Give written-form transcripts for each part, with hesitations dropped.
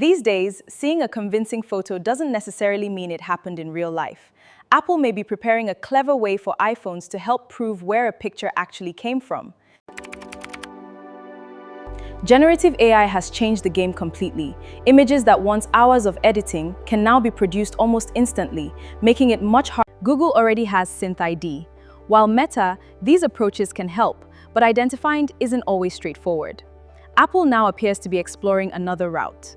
These days, seeing a convincing photo doesn't necessarily mean it happened in real life. Apple may be preparing a clever way for iPhones to help prove where a picture actually came from. Generative AI has changed the game completely. Images that once hours of editing can now be produced almost instantly, making it much harder. Google already has Synth ID. While Meta, these approaches can help, but identifying isn't always straightforward. Apple now appears to be exploring another route.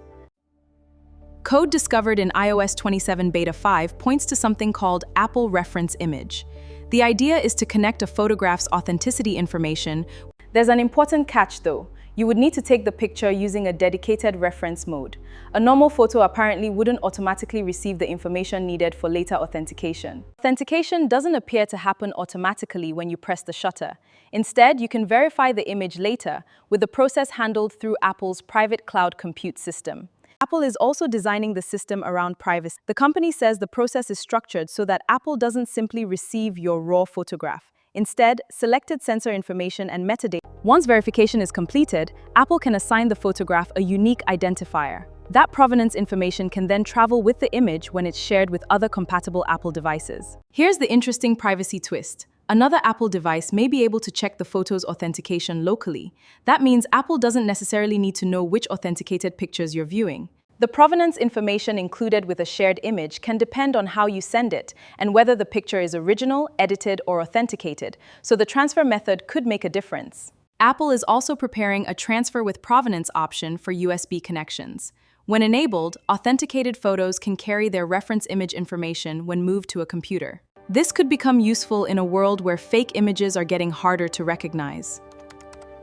Code discovered in iOS 27 Beta 5 points to something called Apple Reference Image. The idea is to connect a photograph's authenticity information. There's an important catch though. You would need to take the picture using a dedicated reference mode. A normal photo apparently wouldn't automatically receive the information needed for later authentication. Authentication doesn't appear to happen automatically when you press the shutter. Instead, you can verify the image later, with the process handled through Apple's private cloud compute system. Apple is also designing the system around privacy. The company says the process is structured so that Apple doesn't simply receive your raw photograph. Instead, selected sensor information and metadata. Once verification is completed, Apple can assign the photograph a unique identifier. That provenance information can then travel with the image when it's shared with other compatible Apple devices. Here's the interesting privacy twist. Another Apple device may be able to check the photo's authentication locally. That means Apple doesn't necessarily need to know which authenticated pictures you're viewing. The provenance information included with a shared image can depend on how you send it and whether the picture is original, edited, or authenticated, so the transfer method could make a difference. Apple is also preparing a transfer with provenance option for USB connections. When enabled, authenticated photos can carry their reference image information when moved to a computer. This could become useful in a world where fake images are getting harder to recognize.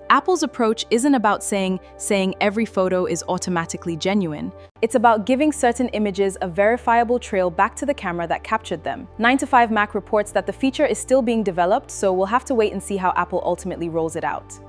Apple's approach isn't about saying every photo is automatically genuine. It's about giving certain images a verifiable trail back to the camera that captured them. 9to5Mac reports that the feature is still being developed, so we'll have to wait and see how Apple ultimately rolls it out.